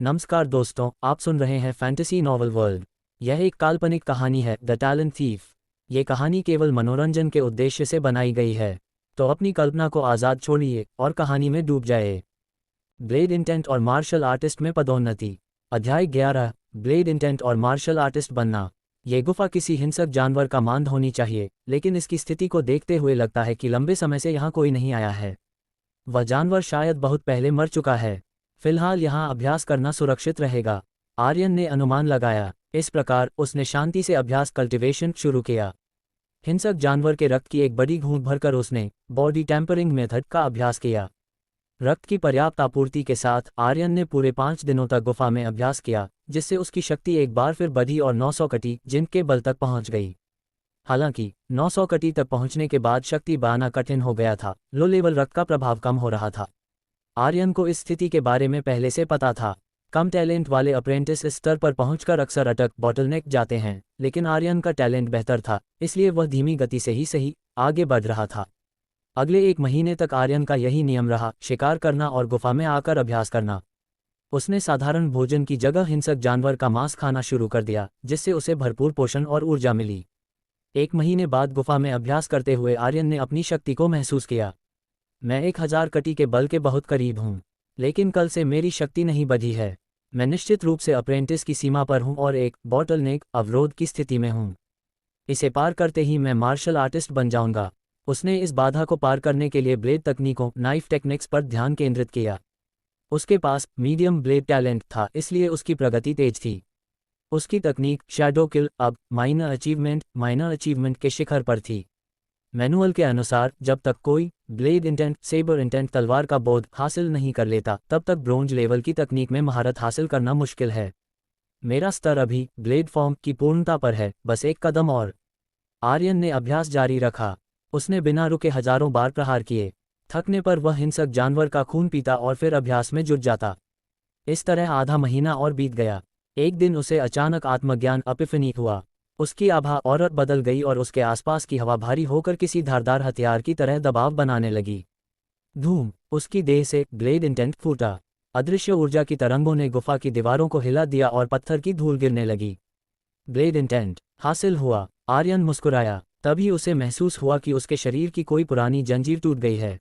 नमस्कार दोस्तों, आप सुन रहे हैं फैंटेसी नॉवल वर्ल्ड। यह एक काल्पनिक कहानी है, द टैलेंट थीफ। ये कहानी केवल मनोरंजन के उद्देश्य से बनाई गई है, तो अपनी कल्पना को आज़ाद छोड़िए और कहानी में डूब जाइए। ब्लेड इंटेंट और मार्शल आर्टिस्ट में पदोन्नति। अध्याय 11। ब्लेड इंटेंट और मार्शल आर्टिस्ट बनना। ये गुफा किसी हिंसक जानवर का मांद होनी चाहिए, लेकिन इसकी स्थिति को देखते हुए लगता है कि लंबे समय से यहाँ कोई नहीं आया है। वह जानवर शायद बहुत पहले मर चुका है। फिलहाल यहाँ अभ्यास करना सुरक्षित रहेगा, आर्यन ने अनुमान लगाया। इस प्रकार उसने शांति से अभ्यास कल्टीवेशन शुरू किया। हिंसक जानवर के रक्त की एक बड़ी घूंट भरकर उसने बॉडी टेम्परिंग मेथड का अभ्यास किया। रक्त की पर्याप्त आपूर्ति के साथ आर्यन ने पूरे 5 दिनों तक गुफा में अभ्यास किया, जिससे उसकी शक्ति एक बार फिर बढ़ी और 900 कटी जिन के बल तक पहुंच गई। हालांकि 900 कटी तक पहुंचने के बाद शक्ति बनाना कठिन हो गया था। लो लेवल रक्त का प्रभाव कम हो रहा था। आर्यन को इस स्थिति के बारे में पहले से पता था। कम टैलेंट वाले अप्रेंटिस इस स्तर पर पहुंचकर अक्सर अटक बॉटलनेक जाते हैं, लेकिन आर्यन का टैलेंट बेहतर था, इसलिए वह धीमी गति से ही सही आगे बढ़ रहा था। अगले 1 महीने तक आर्यन का यही नियम रहा, शिकार करना और गुफा में आकर अभ्यास करना। उसने साधारण भोजन की जगह हिंसक जानवर का मांस खाना शुरू कर दिया, जिससे उसे भरपूर पोषण और ऊर्जा मिली। 1 महीने बाद गुफा में अभ्यास करते हुए आर्यन ने अपनी शक्ति को महसूस किया। मैं 1000 कटी के बल के बहुत करीब हूँ, लेकिन कल से मेरी शक्ति नहीं बढ़ी है। मैं निश्चित रूप से अप्रेंटिस की सीमा पर हूँ और एक बॉटलनेक अवरोध की स्थिति में हूँ। इसे पार करते ही मैं मार्शल आर्टिस्ट बन जाऊंगा। उसने इस बाधा को पार करने के लिए ब्लेड तकनीकों नाइफ टेक्निक्स पर ध्यान केंद्रित किया। उसके पास मीडियम ब्लेड टैलेंट था, इसलिए उसकी प्रगति तेज थी। उसकी तकनीक शैडो किल अब माइनर अचीवमेंट के शिखर पर थी। मैनुअल के अनुसार जब तक कोई ब्लेड इंटेंट सेबर इंटेंट तलवार का बोध हासिल नहीं कर लेता, तब तक ब्रोंज लेवल की तकनीक में महारत हासिल करना मुश्किल है। मेरा स्तर अभी ब्लेड फॉर्म की पूर्णता पर है, बस एक कदम और। आर्यन ने अभ्यास जारी रखा। उसने बिना रुके हजारों बार प्रहार किए। थकने पर वह हिंसक जानवर का खून पीता और फिर अभ्यास में जुट जाता। इस तरह आधा महीना और बीत गया। एक दिन उसे अचानक आत्मज्ञान एपिफनी हुआ। उसकी आभा और बदल गई और उसके आसपास की हवा भारी होकर किसी धारदार हथियार की तरह दबाव बनाने लगी। धूम! उसकी देह से ब्लेड इंटेंट फूटा। अदृश्य ऊर्जा की तरंगों ने गुफा की दीवारों को हिला दिया और पत्थर की धूल गिरने लगी। ब्लेड इंटेंट हासिल हुआ। आर्यन मुस्कुराया। तभी उसे महसूस हुआ कि उसके शरीर की कोई पुरानी जंजीर टूट गई है।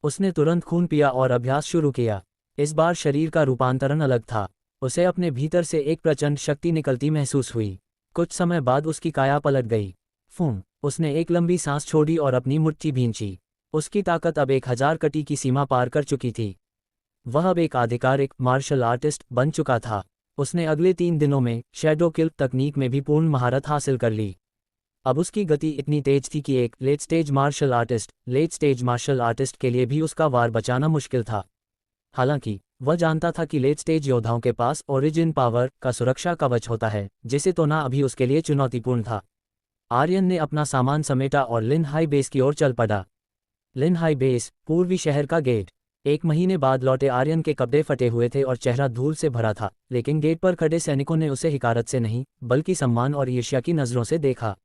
उसने तुरंत खून पिया और अभ्यास शुरू किया। इस बार शरीर का रूपांतरण अलग था। उसे अपने भीतर से एक प्रचंड शक्ति निकलती महसूस हुई। कुछ समय बाद उसकी काया पलट गई। फूं! उसने एक लंबी सांस छोड़ी और अपनी मुट्ठी भींची। उसकी ताकत अब 1000 कटी की सीमा पार कर चुकी थी। वह अब एक आधिकारिक मार्शल आर्टिस्ट बन चुका था। उसने अगले 3 दिनों में शैडो किल तकनीक में भी पूर्ण महारत हासिल कर ली। अब उसकी गति इतनी तेज थी कि एक लेट स्टेज मार्शल आर्टिस्ट के लिए भी उसका वार बचाना मुश्किल था। हालांकि वह जानता था कि लेट स्टेज योद्धाओं के पास ओरिजिन पावर का सुरक्षा कवच होता है, जिसे तो ना अभी उसके लिए चुनौतीपूर्ण था। आर्यन ने अपना सामान समेटा और लिन हाई बेस की ओर चल पड़ा। लिन हाई बेस पूर्वी शहर का गेट। 1 महीने बाद लौटे आर्यन के कपड़े फटे हुए थे और चेहरा धूल से भरा था, लेकिन गेट पर खड़े सैनिकों ने उसे हिकारत से नहीं, बल्कि सम्मान और ईर्ष्या की नज़रों से देखा।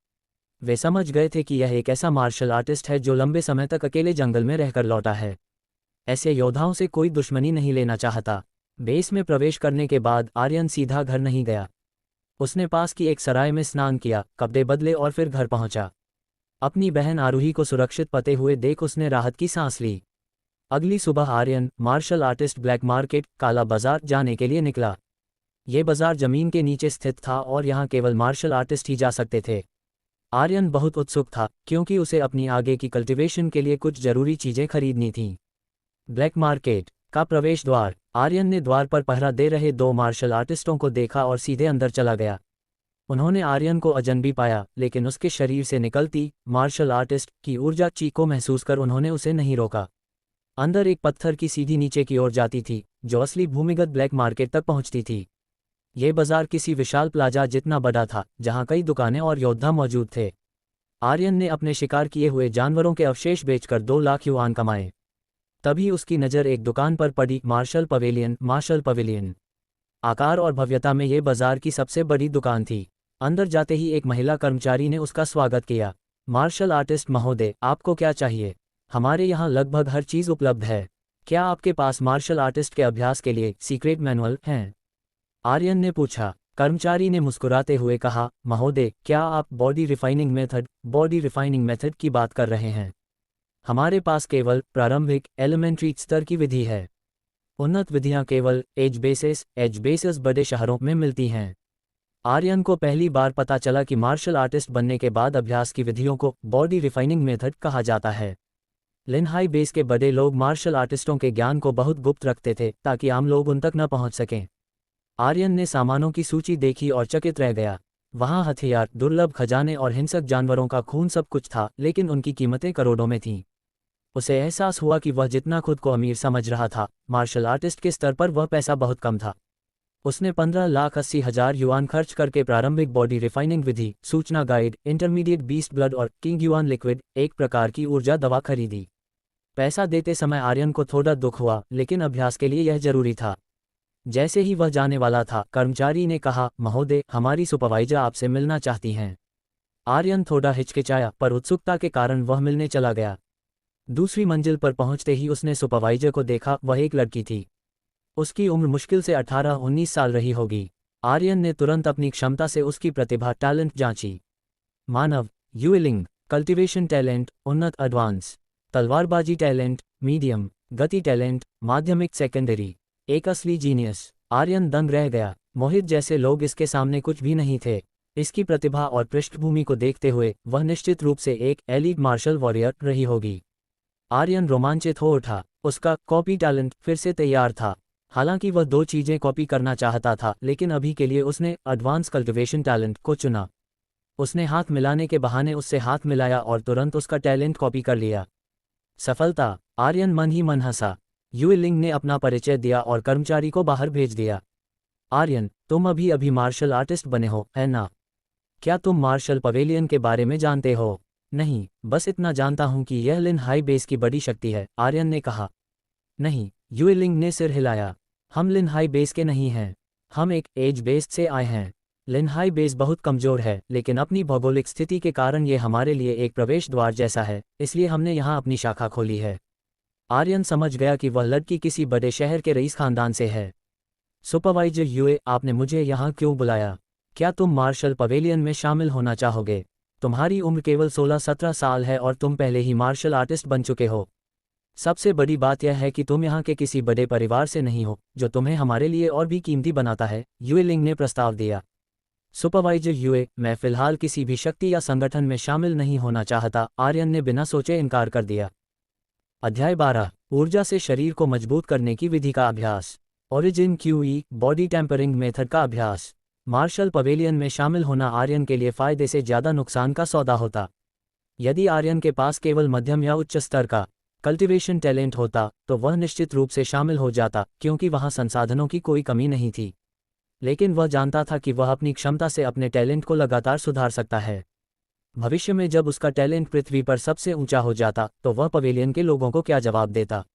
वे समझ गए थे कि यह एक ऐसा मार्शल आर्टिस्ट है जो लंबे समय तक अकेले जंगल में रहकर लौटा है। ऐसे योद्धाओं से कोई दुश्मनी नहीं लेना चाहता। बेस में प्रवेश करने के बाद आर्यन सीधा घर नहीं गया। उसने पास की एक सराय में स्नान किया, कपड़े बदले और फिर घर पहुंचा। अपनी बहन आरूही को सुरक्षित पते हुए देख उसने राहत की सांस ली। अगली सुबह Aryan martial artist black market काला बाजार जाने के लिए निकला। ये बाजार जमीन के नीचे स्थित था और यहाँ केवल मार्शल आर्टिस्ट ही जा सकते थे। आर्यन बहुत उत्सुक था, क्योंकि उसे अपनी आगे की कल्टीवेशन के लिए कुछ जरूरी चीजें खरीदनी थीं। ब्लैक मार्केट का प्रवेश द्वार। आर्यन ने द्वार पर पहरा दे रहे 2 मार्शल आर्टिस्टों को देखा और सीधे अंदर चला गया। उन्होंने आर्यन को अजनबी पाया, लेकिन उसके शरीर से निकलती मार्शल आर्टिस्ट की ऊर्जा को महसूस कर उन्होंने उसे नहीं रोका। अंदर एक पत्थर की सीधी नीचे की ओर जाती थी, जो असली भूमिगत ब्लैक मार्केट तक पहुंचती थी। ये बाजार किसी विशाल प्लाजा जितना बड़ा था, जहां कई दुकानें और योद्धा मौजूद थे। आर्यन ने अपने शिकार किए हुए जानवरों के अवशेष बेचकर 2 लाख युआन कमाए। तभी उसकी नज़र एक दुकान पर पड़ी, मार्शल पवेलियन। आकार और भव्यता में ये बाजार की सबसे बड़ी दुकान थी। अंदर जाते ही एक महिला कर्मचारी ने उसका स्वागत किया। मार्शल आर्टिस्ट महोदय, आपको क्या चाहिए? हमारे यहाँ लगभग हर चीज़ उपलब्ध है। क्या आपके पास मार्शल आर्टिस्ट के अभ्यास के लिए सीक्रेट मैनुअल हैं? आर्यन ने पूछा। कर्मचारी ने मुस्कुराते हुए कहा, महोदय, क्या आप बॉडी रिफाइनिंग मेथड की बात कर रहे हैं? हमारे पास केवल प्रारंभिक एलिमेंट्री स्तर की विधि है। उन्नत विधियां केवल एज बेसिस बड़े शहरों में मिलती हैं। आर्यन को पहली बार पता चला कि मार्शल आर्टिस्ट बनने के बाद अभ्यास की विधियों को बॉडी रिफाइनिंग मेथड कहा जाता है। लिनहाई बेस के बड़े लोग मार्शल आर्टिस्टों के ज्ञान को बहुत गुप्त रखते थे ताकि आम लोग उन तक न पहुंच सकें। आर्यन ने सामानों की सूची देखी और चकित रह गया। वहां हथियार, दुर्लभ खजाने और हिंसक जानवरों का खून सब कुछ था, लेकिन उनकी कीमतें करोड़ों में थीं। उसे एहसास हुआ कि वह जितना खुद को अमीर समझ रहा था, मार्शल आर्टिस्ट के स्तर पर वह पैसा बहुत कम था। उसने 15,80,000 युआन खर्च करके प्रारंभिक बॉडी रिफाइनिंग विधि, सूचना गाइड, इंटरमीडिएट बीस्ट ब्लड और किंग युआन लिक्विड, एक प्रकार की ऊर्जा दवा खरीदी। पैसा देते समय आर्यन को थोड़ा दुख हुआ, लेकिन अभ्यास के लिए यह जरूरी था। जैसे ही वह जाने वाला था, कर्मचारी ने कहा, महोदय, हमारी सुपरवाइजर आपसे मिलना चाहती हैं। आर्यन थोड़ा हिचकिचाया, पर उत्सुकता के कारण वह मिलने चला गया। दूसरी मंजिल पर पहुंचते ही उसने सुपरवाइजर को देखा। वह एक लड़की थी। उसकी उम्र मुश्किल से 18-19 साल रही होगी। आर्यन ने तुरंत अपनी क्षमता से उसकी प्रतिभा, टैलेंट जांची। मानव, यूलिंग, कल्टीवेशन टैलेंट, उन्नत एडवांस, तलवारबाजी टैलेंट, मीडियम, गति टैलेंट, माध्यमिक सेकेंडरी, एक असली जीनियस। आर्यन दंग रह गया। मोहित जैसे लोग इसके सामने कुछ भी नहीं थे। इसकी प्रतिभा और पृष्ठभूमि को देखते हुए वह निश्चित रूप से एक एलीट मार्शल वॉरियर रही होगी। आर्यन रोमांचित हो उठा। उसका कॉपी टैलेंट फिर से तैयार था। हालांकि वह दो चीजें कॉपी करना चाहता था, लेकिन अभी के लिए उसने एडवांस कल्टिवेशन टैलेंट को चुना। उसने हाथ मिलाने के बहाने उससे हाथ मिलाया और तुरंत उसका टैलेंट कॉपी कर लिया। सफलता। आर्यन मन ही मन हंसा। यूलिंग ने अपना परिचय दिया और कर्मचारी को बाहर भेज दिया। आर्यन, तुम अभी अभी मार्शल आर्टिस्ट बने हो, है ना? क्या तुम मार्शल पवेलियन के बारे में जानते हो? नहीं, बस इतना जानता हूं कि यह लिनहाई बेस की बड़ी शक्ति है, आर्यन ने कहा। नहीं, यूलिंग ने सिर हिलाया। हम लिनहाई बेस के नहीं हैं। हम एक एज बेस से आए हैं। लिनहाई बेस बहुत कमजोर है, लेकिन अपनी भौगोलिक स्थिति के कारण ये हमारे लिए एक प्रवेश द्वार जैसा है, इसलिए हमने यहाँ अपनी शाखा खोली है। आर्यन समझ गया कि वह लड़की किसी बड़े शहर के रईस खानदान से है। सुपरवाइजर यूए, आपने मुझे यहाँ क्यों बुलाया? क्या तुम मार्शल पवेलियन में शामिल होना चाहोगे? तुम्हारी उम्र केवल 16-17 साल है और तुम पहले ही मार्शल आर्टिस्ट बन चुके हो। सबसे बड़ी बात यह है कि तुम यहाँ के किसी बड़े परिवार से नहीं हो, जो तुम्हें हमारे लिए और भी कीमती बनाता है, यूलिंग ने प्रस्ताव दिया। सुपरवाइजर यूए, मैं फिलहाल किसी भी शक्ति या संगठन में शामिल नहीं होना चाहता, आर्यन ने बिना सोचे इनकार कर दिया। अध्याय 12, ऊर्जा से शरीर को मजबूत करने की विधि का अभ्यास। Origin qi, body tempering method का अभ्यास। मार्शल पवेलियन में शामिल होना आर्यन के लिए फायदे से ज्यादा नुकसान का सौदा होता। यदि आर्यन के पास केवल मध्यम या उच्च स्तर का कल्टीवेशन टैलेंट होता, तो वह निश्चित रूप से शामिल हो जाता, क्योंकि वहां संसाधनों की कोई कमी नहीं थी। लेकिन वह जानता था कि वह अपनी क्षमता से अपने टैलेंट को लगातार सुधार सकता है। भविष्य में जब उसका टैलेंट पृथ्वी पर सबसे ऊंचा हो जाता, तो वह पवेलियन के लोगों को क्या जवाब देता?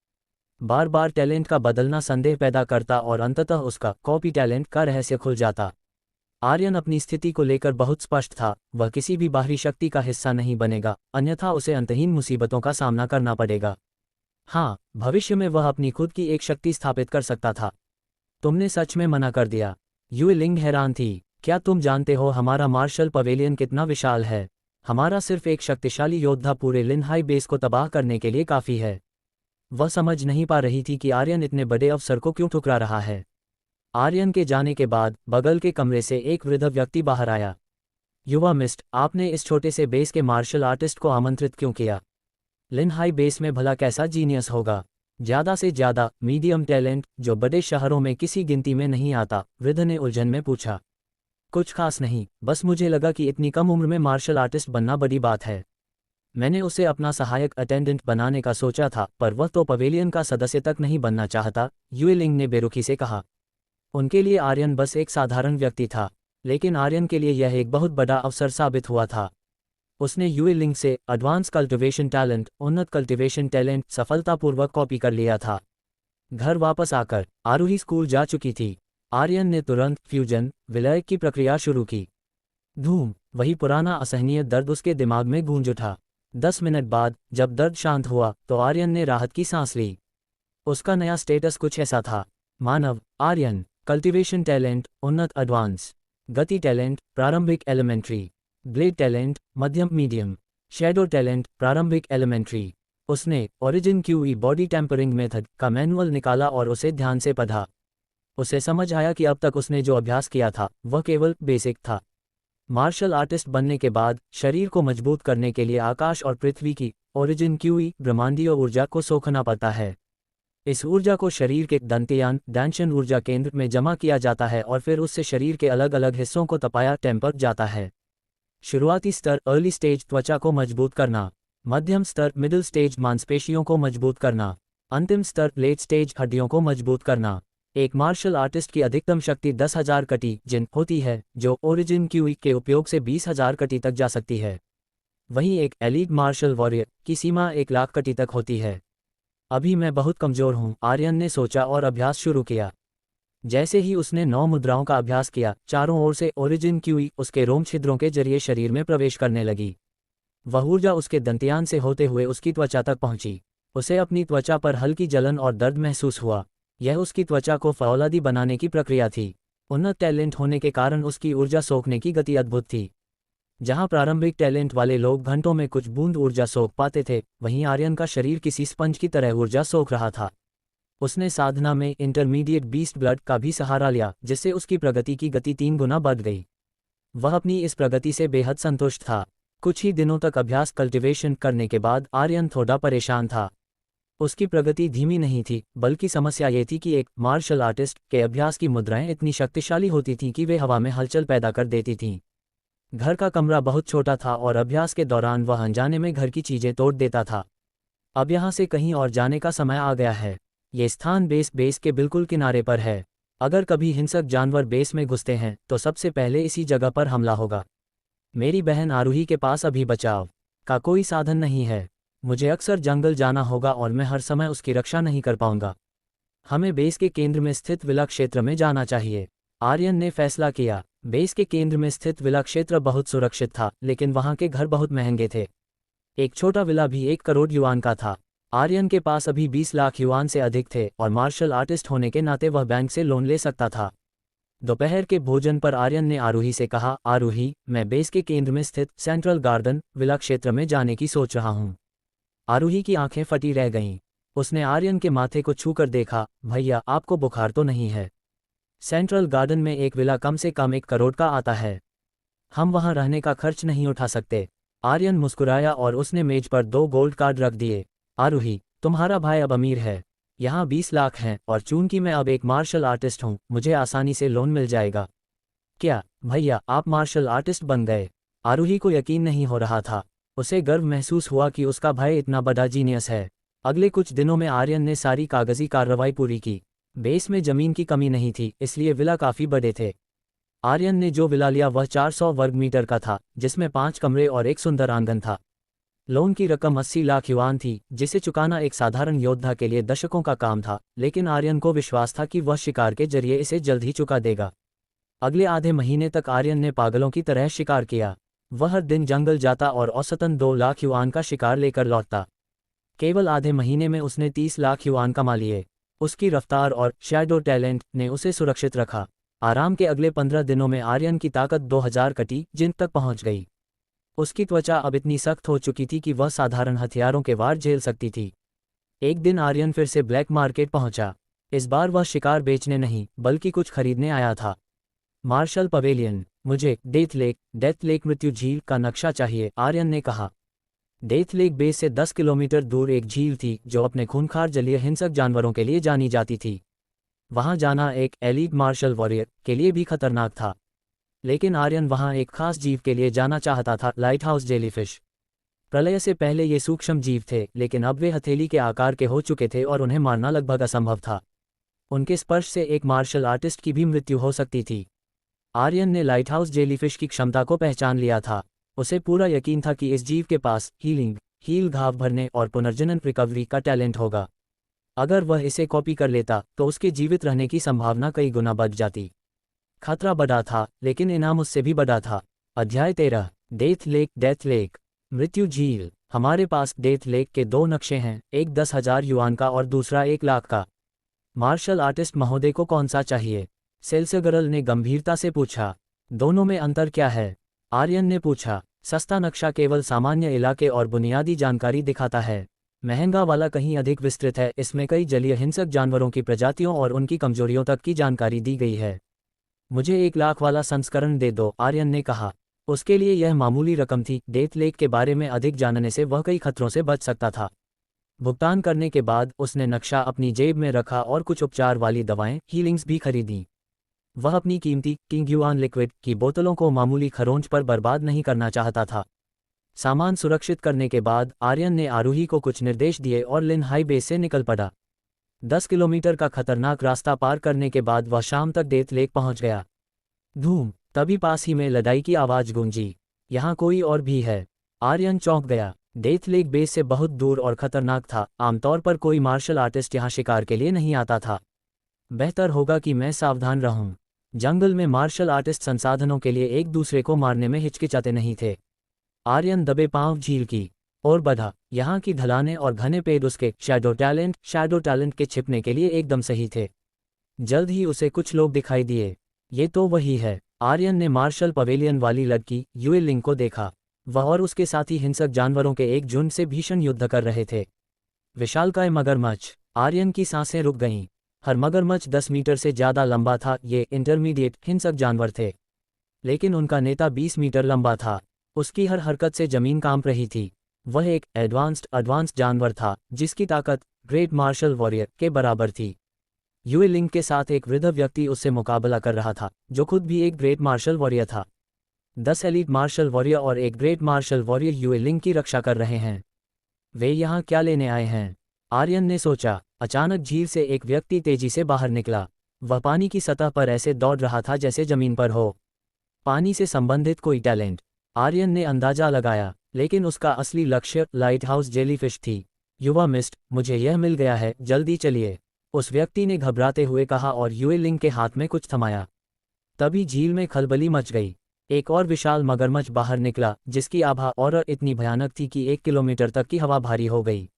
बार बार टैलेंट का बदलना संदेह पैदा करता और अंततः उसका कॉपी टैलेंट का रहस्य खुल जाता। आर्यन अपनी स्थिति को लेकर बहुत स्पष्ट था। वह किसी भी बाहरी शक्ति का हिस्सा नहीं बनेगा, अन्यथा उसे अंतहीन मुसीबतों का सामना करना पड़ेगा। हाँ, भविष्य में वह अपनी खुद की एक शक्ति स्थापित कर सकता था। तुमने सच में मना कर दिया। यूलिंग हैरान थी। क्या तुम जानते हो हमारा मार्शल पवेलियन कितना विशाल है? हमारा सिर्फ एक शक्तिशाली योद्धा पूरे लिनहाई बेस को तबाह करने के लिए काफी है। वह समझ नहीं पा रही थी कि आर्यन इतने बड़े अवसर को क्यों ठुकरा रहा है। आर्यन के जाने के बाद बगल के कमरे से एक वृद्ध व्यक्ति बाहर आया। युवा मिस्ट, आपने इस छोटे से बेस के मार्शल आर्टिस्ट को आमंत्रित क्यों किया? लिनहाई बेस में भला कैसा जीनियस होगा? ज्यादा से ज्यादा मीडियम टैलेंट, जो बड़े शहरों में किसी गिनती में नहीं आता, वृद्ध ने उलझन में पूछा। कुछ खास नहीं, बस मुझे लगा कि इतनी कम उम्र में मार्शल आर्टिस्ट बनना बड़ी बात है। मैंने उसे अपना सहायक अटेंडेंट बनाने का सोचा था, पर वह तो पवेलियन का सदस्य तक नहीं बनना चाहता, यूलिंग ने बेरुखी से कहा। उनके लिए आर्यन बस एक साधारण व्यक्ति था, लेकिन आर्यन के लिए यह एक बहुत बड़ा अवसर साबित हुआ था। उसने यूलिंग से एडवांस कल्टिवेशन टैलेंट, उन्नत कल्टिवेशन टैलेंट सफलतापूर्वक कॉपी कर लिया था। घर वापस आकर आरूही स्कूल जा चुकी थी। आर्यन ने तुरंत फ्यूजन विलय की प्रक्रिया शुरू की। धूम, वही पुराना असहनीय दर्द उसके दिमाग में गूंज उठा। 10 मिनट बाद जब दर्द शांत हुआ, तो आर्यन ने राहत की सांस ली। उसका नया स्टेटस कुछ ऐसा था। मानव, आर्यन, कल्टीवेशन टैलेंट उन्नत एडवांस, गति टैलेंट प्रारंभिक एलिमेंट्री, ब्लेड टैलेंट मध्यम मीडियम, शैडो टैलेंट प्रारंभिक एलिमेंट्री। उसने origin qi body tempering method का मैनुअल निकाला और उसे ध्यान से पढ़ा। उसे समझ आया कि अब तक उसने जो अभ्यास किया था वह केवल बेसिक था। मार्शल आर्टिस्ट बनने के बाद शरीर को मजबूत करने के लिए आकाश और पृथ्वी की ओरिजिन क्यूई ब्रह्मांडीय ऊर्जा को सोखना पड़ता है। इस ऊर्जा को शरीर के दंतयान डैंशन ऊर्जा केंद्र में जमा किया जाता है और फिर उससे शरीर के अलग अलग हिस्सों को तपाया टेम्पर जाता है। शुरुआती स्तर अर्ली स्टेज त्वचा को मजबूत करना, मध्यम स्तर मिडिल स्टेज मांसपेशियों को मजबूत करना, अंतिम स्तर लेट स्टेज हड्डियों को मजबूत करना। एक मार्शल आर्टिस्ट की अधिकतम शक्ति 10,000 कटी जिन होती है, जो ओरिजिन क्यूई के उपयोग से 20,000 कटी तक जा सकती है। वहीं एक एलीट मार्शल वॉरियर की सीमा 1,00,000 कटी तक होती है। अभी मैं बहुत कमज़ोर हूँ, आर्यन ने सोचा और अभ्यास शुरू किया। जैसे ही उसने 9 मुद्राओं का अभ्यास किया, चारों ओर से ओरिजिन क्यूई उसके रोम छिद्रों के जरिए शरीर में प्रवेश करने लगी। वह ऊर्जा उसके दंतयान से होते हुए उसकी त्वचा तक पहुंची। उसे अपनी त्वचा पर हल्की जलन और दर्द महसूस हुआ। यह उसकी त्वचा को फौलादी बनाने की प्रक्रिया थी। उन्नत टैलेंट होने के कारण उसकी ऊर्जा सोखने की गति अद्भुत थी। जहां प्रारंभिक टैलेंट वाले लोग घंटों में कुछ बूंद ऊर्जा सोख पाते थे, वहीं आर्यन का शरीर किसी स्पंज की तरह ऊर्जा सोख रहा था। उसने साधना में इंटरमीडिएट बीस्ट ब्लड का भी सहारा लिया, जिससे उसकी प्रगति की गति 3 गुना बढ़ गई। वह अपनी इस प्रगति से बेहद संतुष्ट था। कुछ ही दिनों तक अभ्यास कल्टीवेशन करने के बाद आर्यन थोड़ा परेशान था। उसकी प्रगति धीमी नहीं थी, बल्कि समस्या ये थी कि एक मार्शल आर्टिस्ट के अभ्यास की मुद्राएं इतनी शक्तिशाली होती थीं कि वे हवा में हलचल पैदा कर देती थीं। घर का कमरा बहुत छोटा था और अभ्यास के दौरान वह अनजाने में घर की चीजें तोड़ देता था। अब यहाँ से कहीं और जाने का समय आ गया है। ये स्थान बेस के बिल्कुल किनारे पर है। अगर कभी हिंसक जानवर बेस में घुसते हैं तो सबसे पहले इसी जगह पर हमला होगा। मेरी बहन आरूही के पास अभी बचाव का कोई साधन नहीं है। मुझे अक्सर जंगल जाना होगा और मैं हर समय उसकी रक्षा नहीं कर पाऊंगा। हमें बेस के केंद्र में स्थित विला क्षेत्र में जाना चाहिए। आर्यन ने फैसला किया। बेस के केंद्र में स्थित विला क्षेत्र बहुत सुरक्षित था, लेकिन वहां के घर बहुत महंगे थे। एक छोटा विला भी 1 करोड़ युआन का था। आर्यन के पास अभी 20 लाख युआन से अधिक थे और मार्शल आर्टिस्ट होने के नाते वह बैंक से लोन ले सकता था। दोपहर के भोजन पर आर्यन ने आरूही से कहा, आरूही, मैं बेस के केंद्र में स्थित सेंट्रल गार्डन विला क्षेत्र में जाने की सोच रहा हूँ। आरूही की आंखें फटी रह गईं। उसने आर्यन के माथे को छूकर देखा। भैया, आपको बुखार तो नहीं है? सेंट्रल गार्डन में एक विला कम से कम 1 करोड़ का आता है। हम वहां रहने का खर्च नहीं उठा सकते। आर्यन मुस्कुराया और उसने मेज पर 2 गोल्ड कार्ड रख दिए। आरूही, तुम्हारा भाई अब अमीर है। यहाँ 20 लाख हैं और चूंकि मैं अब एक मार्शल आर्टिस्ट हूँ, मुझे आसानी से लोन मिल जाएगा। क्या भैया, आप मार्शल आर्टिस्ट बन गए? आरूही को यकीन नहीं हो रहा था। उसे गर्व महसूस हुआ कि उसका भाई इतना बड़ा जीनियस है। अगले कुछ दिनों में आर्यन ने सारी कागजी कार्रवाई पूरी की। बेस में जमीन की कमी नहीं थी, इसलिए विला काफी बड़े थे। आर्यन ने जो विला लिया वह 400 वर्ग मीटर का था, जिसमें 5 कमरे और एक सुंदर आंगन था। लोन की रकम 80 लाख युआन थी, जिसे चुकाना एक साधारण योद्धा के लिए दशकों का काम था, लेकिन आर्यन को विश्वास था कि वह शिकार के जरिए इसे जल्द ही चुका देगा। अगले आधे महीने तक आर्यन ने पागलों की तरह शिकार किया। वह हर दिन जंगल जाता और औसतन 2 लाख युआन का शिकार लेकर लौटता। केवल आधे महीने में उसने 30 लाख युआन कमा लिए। उसकी रफ्तार और शैडो टैलेंट ने उसे सुरक्षित रखा। आराम के अगले 15 दिनों में आर्यन की ताकत 2000 कटी जिन तक पहुंच गई। उसकी त्वचा अब इतनी सख्त हो चुकी थी कि वह साधारण हथियारों के वार झेल सकती थी। एक दिन आर्यन फिर से ब्लैक मार्केट पहुंचा। इस बार वह शिकार बेचने नहीं, बल्कि कुछ खरीदने आया था। मार्शल पवेलियन, मुझे डेथ लेक मृत्यु झील का नक्शा चाहिए, आर्यन ने कहा। डेथ लेक बेस से 10 किलोमीटर दूर एक झील थी जो अपने खूंखार जलीय हिंसक जानवरों के लिए जानी जाती थी। वहां जाना एक एलीट मार्शल वॉरियर के लिए भी खतरनाक था, लेकिन आर्यन वहां एक खास जीव के लिए जाना चाहता था, लाइट हाउस जेलीफिश। प्रलय से पहले ये सूक्ष्म जीव थे, लेकिन अब वे हथेली के आकार के हो चुके थे और उन्हें मारना लगभग असंभव था। उनके स्पर्श से एक मार्शल आर्टिस्ट की भी मृत्यु हो सकती थी। आर्यन ने लाइट हाउस जेलीफिश की क्षमता को पहचान लिया था। उसे पूरा यकीन था कि इस जीव के पास हील घाव भरने और पुनर्जनन रिकवरी का टैलेंट होगा। अगर वह इसे कॉपी कर लेता तो उसके जीवित रहने की संभावना कई गुना बढ़ जाती। खतरा बड़ा था, लेकिन इनाम उससे भी बड़ा था। अध्याय 13, डेथ लेक मृत्यु झील। हमारे पास डेथ लेक के 2 नक्शे हैं, एक 10,000 युआन का और दूसरा 1 लाख का। मार्शल आर्टिस्ट महोदय को कौन सा चाहिए? सेल्सगर्ल ने गंभीरता से पूछा। दोनों में अंतर क्या है? आर्यन ने पूछा। सस्ता नक्शा केवल सामान्य इलाके और बुनियादी जानकारी दिखाता है। महंगा वाला कहीं अधिक विस्तृत है, इसमें कई जलीय हिंसक जानवरों की प्रजातियों और उनकी कमजोरियों तक की जानकारी दी गई है। मुझे 1 लाख वाला संस्करण दे दो, आर्यन ने कहा। उसके लिए यह मामूली रकम थी। डेथ लेक के बारे में अधिक जानने से वह कई खतरों से बच सकता था। भुगतान करने के बाद उसने नक्शा अपनी जेब में रखा और कुछ उपचार वाली दवाएं, हीलिंग्स भी खरीदी। वह अपनी कीमती किंग युआन लिक्विड की बोतलों को मामूली खरोंच पर बर्बाद नहीं करना चाहता था। सामान सुरक्षित करने के बाद आर्यन ने आरोही को कुछ निर्देश दिए और लिन हाई बेस से निकल पड़ा। 10 किलोमीटर का खतरनाक रास्ता पार करने के बाद वह शाम तक डेथ लेक पहुंच गया। धूम! तभी पास ही में लड़ाई की आवाज गूंजी। यहाँ कोई और भी है। आर्यन चौंक गया। डेथ लेक बेस से बहुत दूर और खतरनाक था। आमतौर पर कोई मार्शल आर्टिस्ट यहाँ शिकार के लिए नहीं आता था। बेहतर होगा कि मैं सावधान रहूं। जंगल में मार्शल आर्टिस्ट संसाधनों के लिए एक दूसरे को मारने में हिचकिचाते नहीं थे। आर्यन दबे पांव झील की ओर बढ़ा। यहाँ की ढलानें और घने पेड़ उसके शैडो टैलेंट के छिपने के लिए एकदम सही थे। जल्द ही उसे कुछ लोग दिखाई दिए। ये तो वही है। आर्यन ने मार्शल पवेलियन वाली लड़की युए लिंग को देखा। वह और उसके साथी हिंसक जानवरों के एक झुंड से भीषण युद्ध कर रहे थे। विशालकाय मगरमच्छ। आर्यन की सांसें रुक गईं। हर मगरमच्छ 10 मीटर से ज़्यादा लंबा था। ये इंटरमीडिएट हिंसक जानवर थे, लेकिन उनका नेता 20 मीटर लंबा था। उसकी हर हरकत से जमीन कांप रही थी। वह एक एडवांस्ड जानवर था जिसकी ताकत ग्रेट मार्शल वॉरियर के बराबर थी। युए लिंग के साथ एक वृद्ध व्यक्ति उससे मुकाबला कर रहा था, जो खुद भी एक ग्रेट मार्शल वॉरियर था। 10 एलीट मार्शल वॉरियर और एक ग्रेट मार्शल वॉरियर युए लिंग की रक्षा कर रहे हैं। वे यहाँ क्या लेने आए हैं? आर्यन ने सोचा। अचानक झील से एक व्यक्ति तेजी से बाहर निकला। वह पानी की सतह पर ऐसे दौड़ रहा था जैसे जमीन पर हो। पानी से संबंधित कोई टैलेंट? आर्यन ने अंदाजा लगाया, लेकिन उसका असली लक्ष्य लाइटहाउस जेलीफिश थी। युवा मिस्ट, मुझे यह मिल गया है, जल्दी चलिए, उस व्यक्ति ने घबराते हुए कहा और युए लिंग के हाथ में कुछ थमाया। तभी झील में खलबली मच गई। एक और विशाल मगरमच्छ बाहर निकला जिसकी आभा और इतनी भयानक थी कि 1 किलोमीटर तक की हवा भारी हो गई।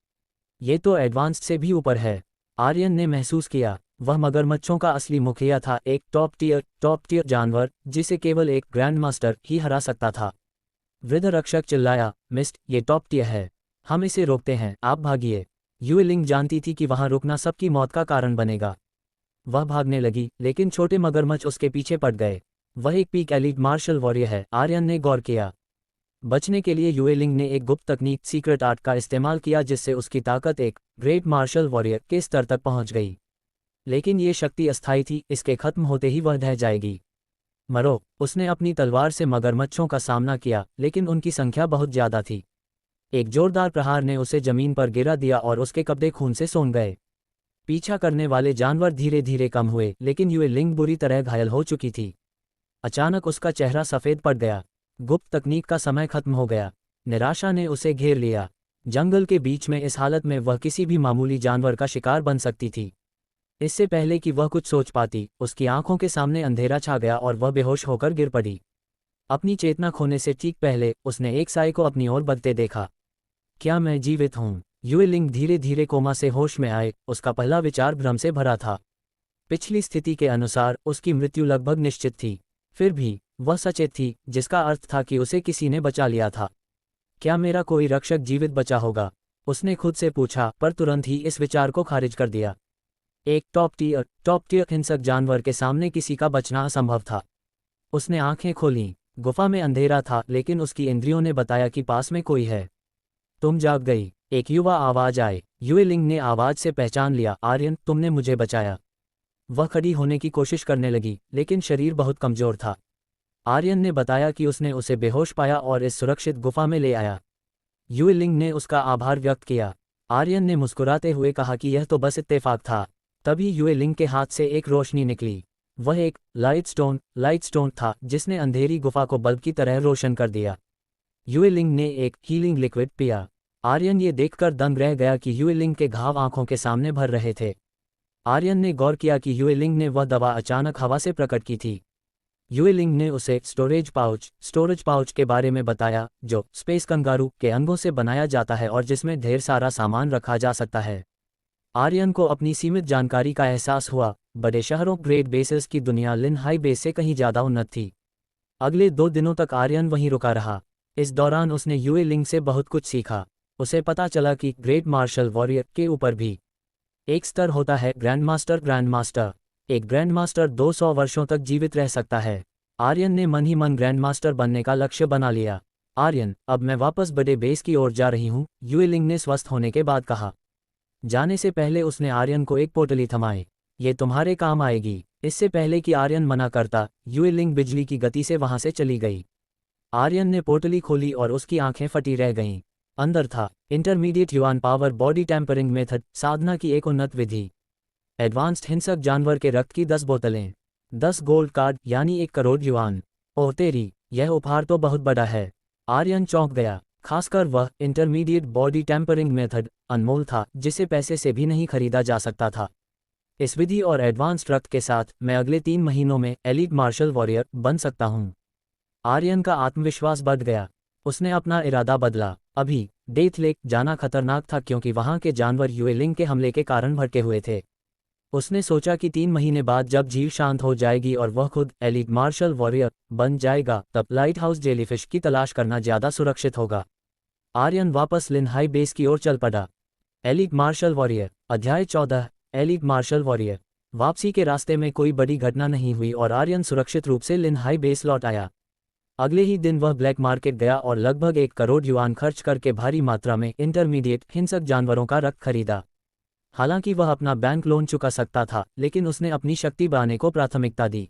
ये तो एडवांस्ड से भी ऊपर है, आर्यन ने महसूस किया। वह मगरमच्छों का असली मुखिया था, एक टॉप टियर जानवर जिसे केवल एक ग्रैंड मास्टर ही हरा सकता था। वृद्ध रक्षक चिल्लाया, मिस्ट, ये टॉप टियर है, हम इसे रोकते हैं, आप भागिए। युए लिंग जानती थी कि वहां रुकना सबकी मौत का कारण बनेगा। वह भागने लगी, लेकिन छोटे मगरमच्छ उसके पीछे पड़ गए। वह एक पीक एलीट मार्शल वॉरियर है, आर्यन ने गौर किया। बचने के लिए युए लिंग ने एक गुप्त तकनीक सीक्रेट आर्ट का इस्तेमाल किया जिससे उसकी ताकत एक ग्रेट मार्शल वॉरियर के स्तर तक पहुंच गई। लेकिन ये शक्ति अस्थायी थी, इसके खत्म होते ही वह ढह जाएगी। मरो! उसने अपनी तलवार से मगरमच्छों का सामना किया, लेकिन उनकी संख्या बहुत ज्यादा थी। एक जोरदार प्रहार ने उसे जमीन पर गिरा दिया और उसके कपड़े खून से सोन गए। पीछा करने वाले जानवर धीरे धीरे कम हुए, लेकिन युए लिंग बुरी तरह घायल हो चुकी थी। अचानक उसका चेहरा सफ़ेद पड़ गया। गुप्त तकनीक का समय खत्म हो गया। निराशा ने उसे घेर लिया। जंगल के बीच में इस हालत में वह किसी भी मामूली जानवर का शिकार बन सकती थी। इससे पहले कि वह कुछ सोच पाती, उसकी आंखों के सामने अंधेरा छा गया और वह बेहोश होकर गिर पड़ी। अपनी चेतना खोने से ठीक पहले उसने एक साए को अपनी ओर बढ़ते देखा। क्या मैं जीवित हूँ? युए लिंग धीरे धीरे कोमा से होश में आए। उसका पहला विचार भ्रम से भरा था। पिछली स्थिति के अनुसार उसकी मृत्यु लगभग निश्चित थी। फिर भी वह सचेत थी, जिसका अर्थ था कि उसे किसी ने बचा लिया था। क्या मेरा कोई रक्षक जीवित बचा होगा? उसने खुद से पूछा, पर तुरंत ही इस विचार को खारिज कर दिया। एक टॉप टियर हिंसक जानवर के सामने किसी का बचना असंभव था। उसने आंखें खोलीं। गुफा में अंधेरा था, लेकिन उसकी इंद्रियों ने बताया कि पास में कोई है। तुम जाग गई, एक युवा आवाज आई। युए लिंग ने आवाज से पहचान लिया, आर्यन, तुमने मुझे बचाया। वह खड़ी होने की कोशिश करने लगी, लेकिन शरीर बहुत कमजोर था। आर्यन ने बताया कि उसने उसे बेहोश पाया और इस सुरक्षित गुफा में ले आया। युए लिंग ने उसका आभार व्यक्त किया। आर्यन ने मुस्कुराते हुए कहा कि यह तो बस इत्तेफाक था। तभी युए लिंग के हाथ से एक रोशनी निकली। वह एक लाइटस्टोन था जिसने अंधेरी गुफा को बल्ब की तरह रोशन कर दिया। युए लिंग ने एक हीलिंग लिक्विड पिया। आर्यन ये देखकर दंग रह गया कि युए लिंग के घाव आंखों के सामने भर रहे थे। आर्यन ने गौर किया कि युए लिंग ने वह दवा अचानक हवा से प्रकट की थी। युए लिंग ने उसे स्टोरेज पाउच के बारे में बताया, जो स्पेस कंगारू के अंगों से बनाया जाता है और जिसमें ढेर सारा सामान रखा जा सकता है। आर्यन को अपनी सीमित जानकारी का एहसास हुआ, बड़े शहरों ग्रेट बेसेस की दुनिया लिन हाई बेस से कहीं ज़्यादा उन्नत थी। अगले 2 दिनों तक आर्यन वहीं रुका रहा। इस दौरान उसने यूए लिंग से बहुत कुछ सीखा। उसे पता चला कि ग्रेट मार्शल वॉरियर के ऊपर भी एक स्तर होता है, ग्रैंडमास्टर। एक ग्रैंडमास्टर 200 वर्षों तक जीवित रह सकता है। आर्यन ने मन ही मन ग्रैंडमास्टर बनने का लक्ष्य बना लिया। आर्यन, अब मैं वापस बड़े बेस की ओर जा रही हूँ, यूए लिंग ने स्वस्थ होने के बाद कहा। जाने से पहले उसने आर्यन को एक पोटली थमाई। ये तुम्हारे काम आएगी। इससे पहले कि आर्यन मना करता, यूए लिंग बिजली की गति से वहां से चली गई। आर्यन ने पोटली खोली और उसकी आंखें फटी रह गईं। अंदर था intermediate yuan power body tempering method, साधना की एक उन्नत विधि। एडवांस्ड हिंसक जानवर के रक्त की 10 बोतलें, 10 गोल्ड कार्ड यानी 1 करोड़ युआन। ओह तेरी, यह उपहार तो बहुत बड़ा है। आर्यन चौंक गया, खासकर वह इंटरमीडिएट बॉडी टेम्परिंग मेथड, अनमोल था, जिसे पैसे से भी नहीं खरीदा जा सकता था। इस विधि और एडवांस्ड रक्त के साथ मैं अगले 3 महीनों में एलीट मार्शल वॉरियर बन सकता हूँ। आर्यन का आत्मविश्वास बढ़ गया। उसने अपना इरादा बदला। अभी डेथ लेक जाना खतरनाक था क्योंकि वहां के जानवर यूए लिंग के हमले के कारण भड़के हुए थे। उसने सोचा कि 3 महीने बाद जब झील शांत हो जाएगी और वह खुद एलीट मार्शल वॉरियर बन जाएगा, तब लाइट हाउस जेलीफिश की तलाश करना ज़्यादा सुरक्षित होगा। आर्यन वापस लिन हाई बेस की ओर चल पड़ा। एलीट मार्शल वॉरियर अध्याय 14। Elite martial warrior. वापसी के रास्ते में कोई बड़ी घटना नहीं हुई और आर्यन सुरक्षित रूप से लिन हाई बेस लौट आया। अगले ही दिन वह ब्लैक मार्केट गया और लगभग 1 करोड़ युआन खर्च करके भारी मात्रा में इंटरमीडिएट हिंसक जानवरों का रक्त खरीदा। हालांकि वह अपना बैंक लोन चुका सकता था, लेकिन उसने अपनी शक्ति बढ़ाने को प्राथमिकता दी।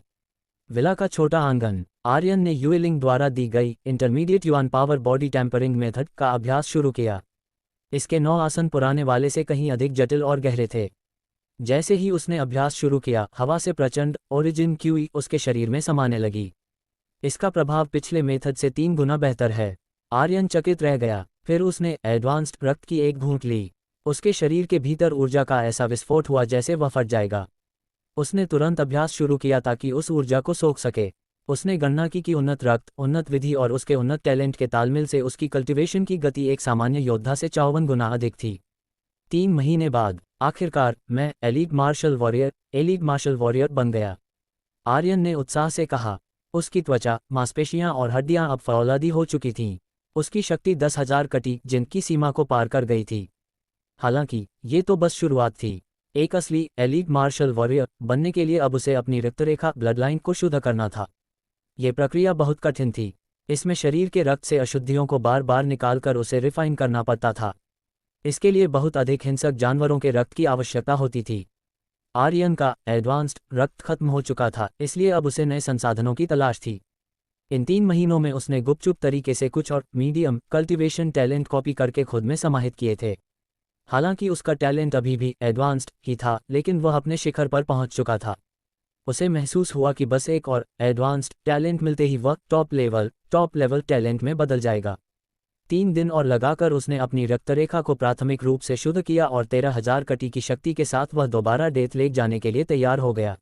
विला का छोटा आंगन। आर्यन ने यूए लिंग द्वारा दी गई intermediate yuan power body tempering method का अभ्यास शुरू किया। इसके 9 आसन पुराने वाले से कहीं अधिक जटिल और गहरे थे। जैसे ही उसने अभ्यास शुरू किया, हवा से प्रचंड ओरिजिन क्यूई उसके शरीर में समाने लगी। इसका प्रभाव पिछले मेथड से 3 गुना बेहतर है। आर्यन चकित रह गया। फिर उसने एडवांस्ड रक्त की एक घूंट ली। उसके शरीर के भीतर ऊर्जा का ऐसा विस्फोट हुआ जैसे वह फट जाएगा। उसने तुरंत अभ्यास शुरू किया ताकि उस ऊर्जा को सोख सके। उसने गणना की कि उन्नत रक्त, उन्नत विधि और उसके उन्नत टैलेंट के तालमेल से उसकी कल्टीवेशन की गति एक सामान्य योद्धा से 54 गुना अधिक थी। 3 महीने बाद आखिरकार मैं एलीट मार्शल वॉरियर बन गया। आर्यन ने उत्साह से कहा। उसकी त्वचा, मांसपेशियां और हड्डियां अब फौलादी हो चुकी थीं। उसकी शक्ति 10,000 कटी जिनकी सीमा को पार कर गई थी। हालांकि ये तो बस शुरुआत थी। एक असली एलीट मार्शल वॉरियर बनने के लिए अब उसे अपनी रक्तरेखा ब्लडलाइन को शुद्ध करना था। ये प्रक्रिया बहुत कठिन थी। इसमें शरीर के रक्त से अशुद्धियों को बार बार निकालकर उसे रिफाइन करना पड़ता था। इसके लिए बहुत अधिक हिंसक जानवरों के रक्त की आवश्यकता होती थी। आर्यन का एडवांस्ड रक्त खत्म हो चुका था, इसलिए अब उसे नए संसाधनों की तलाश थी। इन 3 महीनों में उसने गुपचुप तरीके से कुछ और मीडियम कल्टीवेशन टैलेंट कॉपी करके खुद में समाहित किए थे। हालांकि उसका टैलेंट अभी भी एडवांस्ड ही था, लेकिन वह अपने शिखर पर पहुंच चुका था। उसे महसूस हुआ कि बस एक और एडवांस्ड टैलेंट मिलते ही वह टॉप लेवल टैलेंट में बदल जाएगा। 3 दिन और लगाकर उसने अपनी रक्तरेखा को प्राथमिक रूप से शुद्ध किया और 13,000 कटी की शक्ति के साथ वह दोबारा डेथ लेक जाने के लिए तैयार हो गया।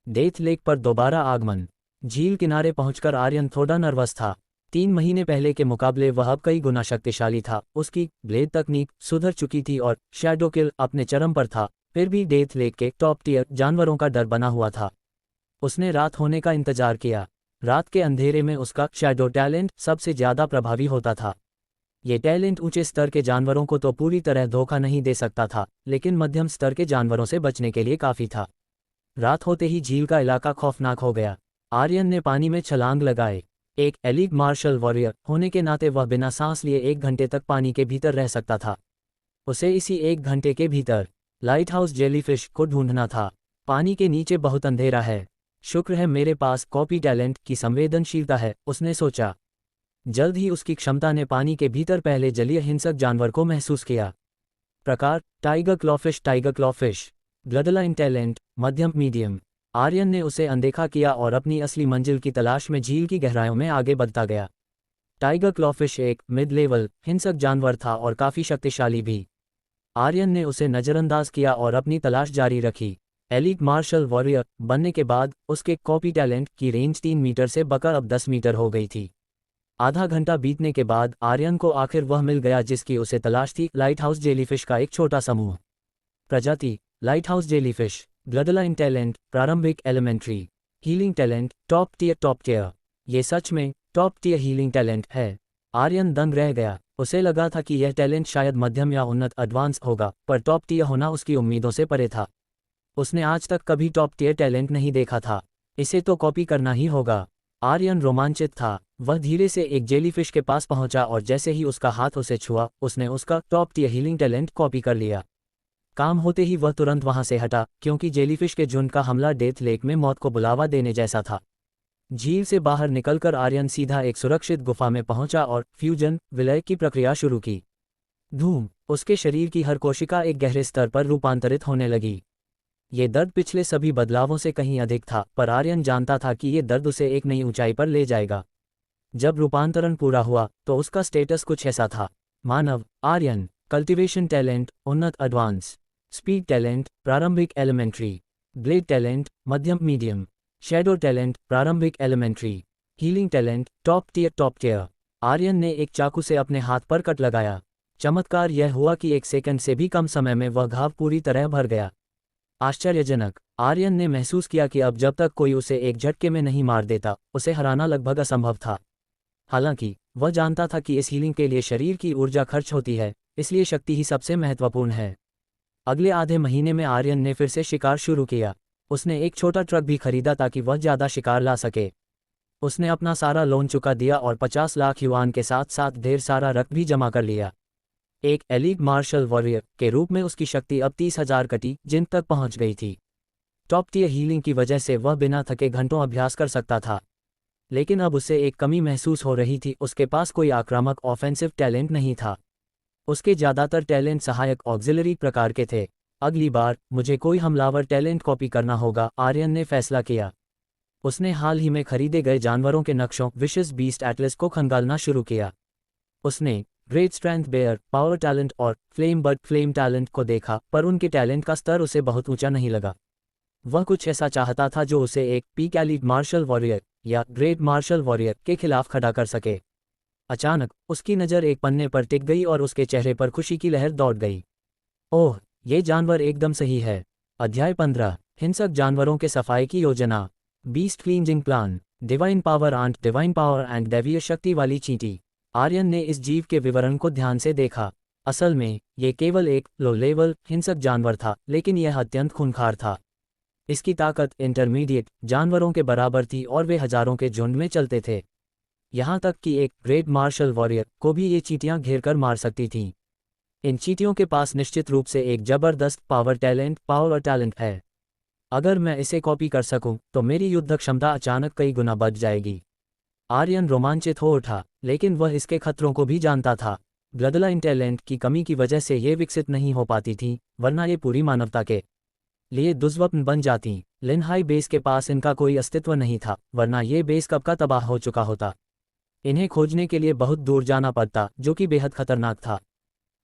डेथ लेक पर दोबारा आगमन। झील किनारे पहुंचकर आर्यन थोड़ा नर्वस था। 3 महीने पहले के मुकाबले वह अब कई गुना शक्तिशाली था। उसकी ब्लेड तकनीक सुधर चुकी थी और शैडो किल अपने चरम पर था। फिर भी डेथ लेक के टॉप टियर जानवरों का डर बना हुआ था। उसने रात होने का इंतजार किया। रात के अंधेरे में उसका शैडो टैलेंट सबसे ज़्यादा प्रभावी होता था। ये टैलेंट ऊंचे स्तर के जानवरों को तो पूरी तरह धोखा नहीं दे सकता था, लेकिन मध्यम स्तर के जानवरों से बचने के लिए काफ़ी था। रात होते ही झील का इलाका खौफनाक हो गया। आर्यन ने पानी में छलांग लगाए। एक एलीट मार्शल वॉरियर होने के नाते वह बिना सांस लिए 1 घंटे तक पानी के भीतर रह सकता था। उसे इसी 1 घंटे के भीतर लाइट हाउस जेलीफिश को ढूंढना था। पानी के नीचे बहुत अंधेरा है। शुक्र है मेरे पास कॉपी टैलेंट की संवेदनशीलता है, उसने सोचा। जल्द ही उसकी क्षमता ने पानी के भीतर पहले जलीय हिंसक जानवर को महसूस किया। प्रकार टाइगर क्लॉफिश। ब्लडलाइन टैलेंट मध्यम मीडियम। आर्यन ने उसे अनदेखा किया और अपनी असली मंजिल की तलाश में झील की गहराइयों में आगे बढ़ता गया। टाइगर क्लॉफिश एक मिड लेवल हिंसक जानवर था और काफ़ी शक्तिशाली भी। आर्यन ने उसे नज़रअंदाज किया और अपनी तलाश जारी रखी। एलीट मार्शल वॉरियर बनने के बाद उसके कॉपी टैलेंट की रेंज 3 मीटर से बढ़कर अब 10 मीटर हो गई थी। आधा घंटा बीतने के बाद आर्यन को आखिर वह मिल गया जिसकी उसे तलाश थी, लाइट हाउस जेलीफिश का एक छोटा समूह। प्रजाति लाइटहाउस जेलीफिश, ब्लडलाइन टैलेंट प्रारंभिक elementary, healing talent top tier. ये सच में टॉप टियर हीलिंग टैलेंट है। आर्यन दंग रह गया। उसे लगा था कि यह टैलेंट शायद मध्यम या उन्नत एडवांस होगा, पर टॉप टियर होना उसकी उम्मीदों से परे था। उसने आज तक कभी टॉप टियर टैलेंट नहीं देखा था। इसे तो कॉपी करना ही होगा। आर्यन रोमांचित था। वह धीरे से एक जेलीफिश के पास पहुंचा और जैसे ही उसका हाथ उसे छुआ, उसने उसका top tier healing talent copy कर लिया। काम होते ही वह तुरंत वहां से हटा, क्योंकि जेलीफिश के झुंड का हमला डेथ लेक में मौत को बुलावा देने जैसा था। झील से बाहर निकलकर आर्यन सीधा एक सुरक्षित गुफा में पहुंचा और फ्यूजन विलय की प्रक्रिया शुरू की। धूम। उसके शरीर की हर कोशिका एक गहरे स्तर पर रूपांतरित होने लगी। ये दर्द पिछले सभी बदलावों से कहीं अधिक था, पर आर्यन जानता था कि ये दर्द उसे एक नई ऊंचाई पर ले जाएगा। जब रूपांतरण पूरा हुआ तो उसका स्टेटस कुछ ऐसा था। मानव आर्यन, कल्टीवेशन टैलेंट उन्नत एडवांस, स्पीड टैलेंट प्रारंभिक एलिमेंट्री, ब्लेड टैलेंट मध्यम मीडियम, शैडो टैलेंट प्रारंभिक elementary, healing talent top tier. Aryan ने एक चाकू से अपने हाथ पर कट लगाया। चमत्कार यह हुआ कि 1 सेकंड से भी कम समय में वह घाव पूरी तरह भर गया। आश्चर्यजनक। आर्यन ने महसूस किया कि अब जब तक कोई उसे एक झटके में नहीं मार देता, उसे हराना लगभग असंभव था। हालांकि वह जानता था कि इस हीलिंग के लिए शरीर की ऊर्जा खर्च होती है, इसलिए शक्ति ही सबसे महत्वपूर्ण है। अगले आधे महीने में आर्यन ने फिर से शिकार शुरू किया। उसने एक छोटा ट्रक भी खरीदा ताकि वह ज़्यादा शिकार ला सके। उसने अपना सारा लोन चुका दिया और 50 लाख युआन के साथ साथ ढेर सारा रक्त भी जमा कर लिया। एक एलीट मार्शल वॉरियर के रूप में उसकी शक्ति अब 30,000 कटी जिन तक पहुंच गई थी। टॉप टियर हीलिंग की वजह से वह बिना थके घंटों अभ्यास कर सकता था। लेकिन अब उसे एक कमी महसूस हो रही थी, उसके पास कोई आक्रामक ऑफेंसिव टैलेंट नहीं था। उसके ज़्यादातर टैलेंट सहायक ऑक्सिलरी प्रकार के थे। अगली बार मुझे कोई हमलावर टैलेंट कॉपी करना होगा, आर्यन ने फैसला किया। उसने हाल ही में खरीदे गए जानवरों के नक्शों विशेष बीस्ट एटलस को खंगालना शुरू किया। उसने great strength bear, power talent और फ्लेम बर्ड फ्लेम टैलेंट को देखा, पर उनके टैलेंट का स्तर उसे बहुत ऊंचा नहीं लगा। वह कुछ ऐसा चाहता था जो उसे एक पीक एलीट मार्शल वॉरियर या ग्रेट मार्शल वॉरियर के खिलाफ खड़ा कर सके। अचानक उसकी नज़र एक पन्ने पर टिक गई और उसके चेहरे पर खुशी की लहर दौड़ गई। ओह, ये जानवर एकदम सही है। अध्याय 15 हिंसक जानवरों के सफाई की योजना। Beast cleansing plan. Divine power and दैवीय शक्ति वाली चींटी। आर्यन ने इस जीव के विवरण को ध्यान से देखा। असल में ये केवल एक लो लेवल हिंसक जानवर था, लेकिन यह अत्यंत खूंखार था। इसकी ताकत इंटरमीडिएट जानवरों के बराबर थी और वे हजारों के झुंड में चलते थे। यहाँ तक कि एक ग्रेट मार्शल वॉरियर को भी ये चींटियां घेर कर मार सकती थीं। इन चींटियों के पास निश्चित रूप से एक जबरदस्त पावर टैलेंट है। अगर मैं इसे कॉपी कर सकूं, तो मेरी युद्ध क्षमता अचानक कई गुना बढ़ जाएगी। आर्यन रोमांचित हो उठा, लेकिन वह इसके खतरों को भी जानता था। ब्लडलाइन टैलेंट की कमी की वजह से ये विकसित नहीं हो पाती थी, वरना ये पूरी मानवता के लिए दुस्वप्न बन जाती। लिनहाई बेस के पास इनका कोई अस्तित्व नहीं था, वरना ये बेस कब का तबाह हो चुका होता। इन्हें खोजने के लिए बहुत दूर जाना पड़ता, जो कि बेहद खतरनाक था।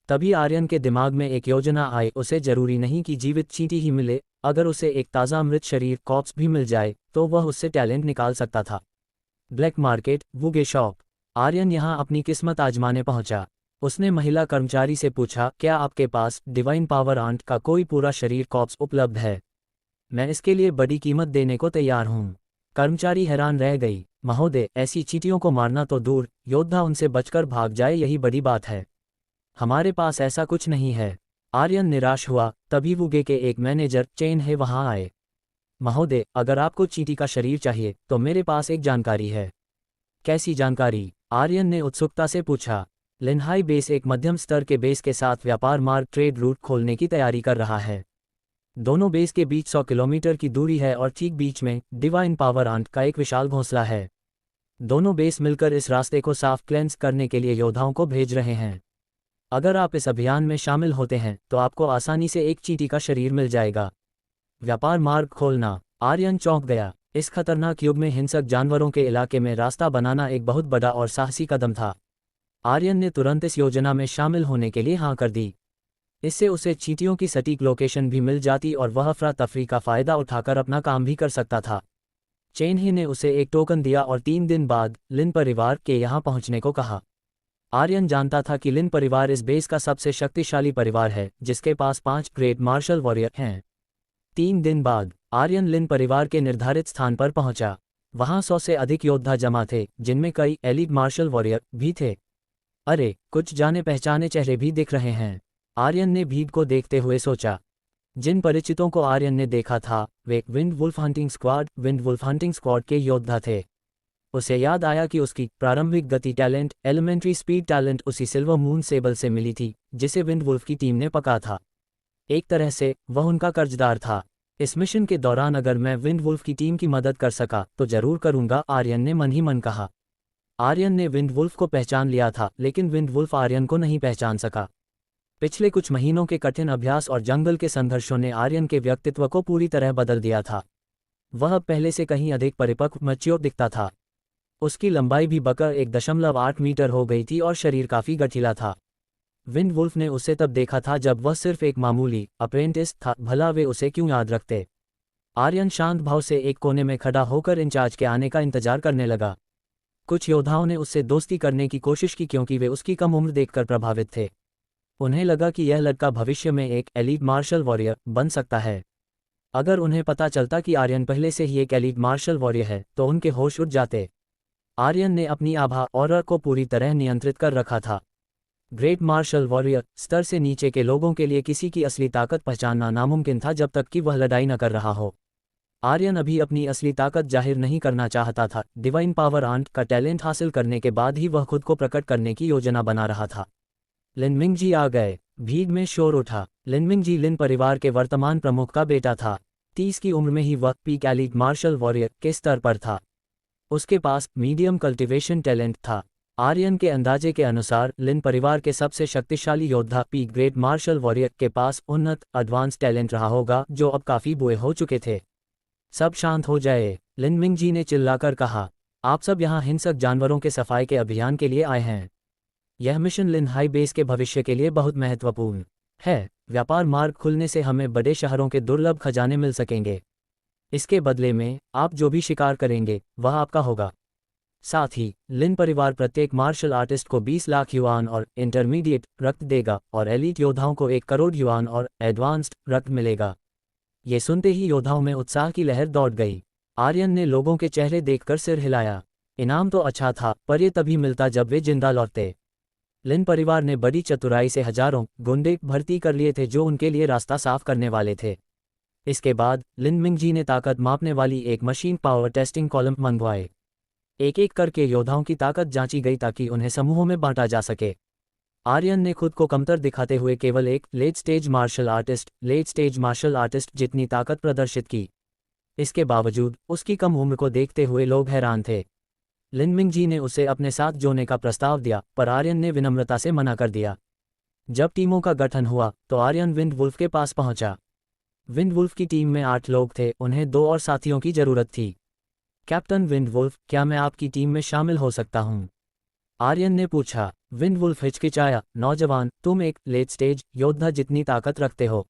तभी आर्यन के दिमाग में एक योजना आई। उसे जरूरी नहीं कि जीवित चींटी ही मिले, अगर उसे एक ताज़ा मृत शरीर कॉप्स भी मिल जाए तो वह उससे टैलेंट निकाल सकता था। Black market Wuge shop. Aryan यहाँ अपनी किस्मत आजमाने पहुंचा। उसने महिला कर्मचारी से पूछा, क्या आपके पास डिवाइन पावर आंट का कोई पूरा शरीर कॉप्स उपलब्ध है? मैं इसके लिए बड़ी कीमत देने को तैयार हूँ। कर्मचारी हैरान रह गई। महोदय, ऐसी चींटियों को मारना तो दूर, योद्धा उनसे बचकर भाग जाए यही बड़ी बात है। हमारे पास ऐसा कुछ नहीं है। आर्यन निराश हुआ। तभी वुगे के एक मैनेजर चेन हे वहां आए। महोदय, अगर आपको चींटी का शरीर चाहिए तो मेरे पास एक जानकारी है। कैसी जानकारी? आर्यन ने उत्सुकता से पूछा। लिनहाई बेस एक मध्यम स्तर के बेस के साथ व्यापार मार्ग ट्रेड रूट खोलने की तैयारी कर रहा है। दोनों बेस के बीच 100 किलोमीटर की दूरी है और ठीक बीच में डिवाइन पावर आंट का एक विशाल घोंसला है। दोनों बेस मिलकर इस रास्ते को साफ क्लेंस करने के लिए योद्धाओं को भेज रहे हैं। अगर आप इस अभियान में शामिल होते हैं तो आपको आसानी से एक चींटी का शरीर मिल जाएगा। व्यापार मार्ग खोलना। आर्यन चौंक गया। इस खतरनाक युग में हिंसक जानवरों के इलाके में रास्ता बनाना एक बहुत बड़ा और साहसी कदम था। आर्यन ने तुरंत इस योजना में शामिल होने के लिए हाँ कर दी। इससे उसे चींटियों की सटीक लोकेशन भी मिल जाती और वह अफरा तफरी का फ़ायदा उठाकर अपना काम भी कर सकता था। चेन ही ने उसे एक टोकन दिया और 3 दिन बाद लिन परिवार के यहाँ पहुँचने को कहा। आर्यन जानता था कि लिन परिवार इस बेस का सबसे शक्तिशाली परिवार है, जिसके पास 5 ग्रेट मार्शल वॉरियर हैं। 3 दिन बाद आर्यन लिन परिवार के निर्धारित स्थान पर पहुंचा। वहां 100 से अधिक योद्धा जमा थे, जिनमें कई एलीट मार्शल वॉरियर भी थे। अरे, कुछ जाने पहचाने चेहरे भी दिख रहे हैं, आर्यन ने भीड़ को देखते हुए सोचा। जिन परिचितों को आर्यन ने देखा था वे विंड वुल्फ हंटिंग स्क्वाड के योद्धा थे। उसे याद आया कि उसकी प्रारंभिक गति टैलेंट, एलिमेंट्री स्पीड टैलेंट उसी सिल्वर मून सेबल से मिली थी जिसे विंड वुल्फ की टीम ने पका था। एक तरह से वह उनका कर्जदार था। इस मिशन के दौरान अगर मैं विंड वुल्फ की टीम की मदद कर सका तो जरूर करूंगा, आर्यन ने मन ही मन कहा। आर्यन ने विंड वुल्फ को पहचान लिया था, लेकिन विंड वुल्फ आर्यन को नहीं पहचान सका। पिछले कुछ महीनों के कठिन अभ्यास और जंगल के संघर्षों ने आर्यन के व्यक्तित्व को पूरी तरह बदल दिया था। वह अब पहले से कहीं अधिक परिपक्व मैच्योर दिखता था। उसकी लंबाई भी बढ़कर 1.8 मीटर हो गई थी और शरीर काफी गठीला था। विंड वुल्फ ने उसे तब देखा था जब वह सिर्फ एक मामूली अप्रेंटिस था, भला वे उसे क्यों याद रखते। आर्यन शांत भाव से एक कोने में खड़ा होकर इंचार्ज के आने का इंतजार करने लगा। कुछ योद्धाओं ने उससे दोस्ती करने की कोशिश की क्योंकि वे उसकी कम उम्र देखकर प्रभावित थे। उन्हें लगा कि यह लड़का भविष्य में एक एलीट मार्शल वॉरियर बन सकता है। अगर उन्हें पता चलता कि आर्यन पहले से ही एक एलीट मार्शल वॉरियर है तो उनके होश उड़ जाते। आर्यन ने अपनी आभा ऑरा को पूरी तरह नियंत्रित कर रखा था। ग्रेट मार्शल वॉरियर स्तर से नीचे के लोगों के लिए किसी की असली ताकत पहचानना नामुमकिन था जब तक कि वह लड़ाई न कर रहा हो। आर्यन अभी अपनी असली ताकत जाहिर नहीं करना चाहता था। डिवाइन पावर आंट का टैलेंट हासिल करने के बाद ही वह खुद को प्रकट करने की योजना बना रहा था। लिन मिंगजी आ गए। भीड़ में शोर उठा। लिन मिंगजी लिन परिवार के वर्तमान प्रमुख का बेटा था। 30 की उम्र में ही वह पीक एलीट मार्शल वॉरियर के स्तर पर था। उसके पास मीडियम कल्टीवेशन टैलेंट था। आर्यन के अंदाजे के अनुसार लिन परिवार के सबसे शक्तिशाली योद्धा पीक ग्रेट मार्शल वॉरियर के पास उन्नत एडवांस टैलेंट रहा होगा, जो अब काफी बुरे हो चुके थे। सब शांत हो जाए, लिन मिंगजी ने चिल्लाकर कहा। आप सब यहाँ हिंसक जानवरों के सफाई के अभियान के लिए आए हैं। यह मिशन लिन हाई बेस के भविष्य के लिए बहुत महत्वपूर्ण है। व्यापार मार्ग खुलने से हमें बड़े शहरों के दुर्लभ खजाने मिल सकेंगे। इसके बदले में आप जो भी शिकार करेंगे वह आपका होगा। साथ ही लिन परिवार प्रत्येक मार्शल आर्टिस्ट को 20 लाख युआन और इंटरमीडिएट रक्त देगा और एलीट योद्धाओं को 1 करोड़ युआन और एडवांस्ड रक्त मिलेगा। ये सुनते ही योद्धाओं में उत्साह की लहर दौड़ गई। आर्यन ने लोगों के चेहरे देखकर सिर हिलाया। इनाम तो अच्छा था, पर यह तभी मिलता जब वे जिंदा लौटते। लिन परिवार ने बड़ी चतुराई से हजारों गुंडे भर्ती कर लिए थे जो उनके लिए रास्ता साफ करने वाले थे। इसके बाद लिन मिंगजी ने ताकत मापने वाली एक मशीन पावर टेस्टिंग कॉलम मंगवाए। एक एक करके योद्धाओं की ताकत जांची गई ताकि उन्हें समूहों में बांटा जा सके। आर्यन ने खुद को कमतर दिखाते हुए केवल एक लेट स्टेज मार्शल आर्टिस्ट जितनी ताकत प्रदर्शित की। इसके बावजूद उसकी कम उम्र को देखते हुए लोग हैरान थे। लिन मिंगजी ने उसे अपने साथ जोड़ने का प्रस्ताव दिया, पर आर्यन ने विनम्रता से मना कर दिया। जब टीमों का गठन हुआ तो आर्यन विंड वुल्फ के पास पहुंचा। विंड वुल्फ की टीम में 8 लोग थे, उन्हें 2 और साथियों की जरूरत थी। कैप्टन विंड वुल्फ, क्या मैं आपकी टीम में शामिल हो सकता हूं? आर्यन ने पूछा। विंड वुल्फ हिचकिचाया। नौजवान, तुम एक लेट स्टेज योद्धा जितनी ताकत रखते हो।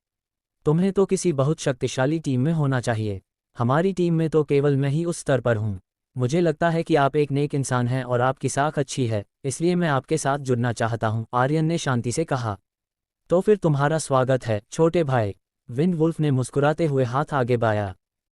तुम्हें तो किसी बहुत शक्तिशाली टीम में होना चाहिए। हमारी टीम में तो केवल मैं ही उस स्तर पर हूं। मुझे लगता है कि आप एक नेक इंसान हैं और आपकी साख अच्छी है, इसलिए मैं आपके साथ जुड़ना चाहता हूं, आर्यन ने शांति से कहा। तो फिर तुम्हारा स्वागत है छोटे भाई। विंड वुल्फ ने मुस्कुराते हुए हाथ आगे बढ़ाया।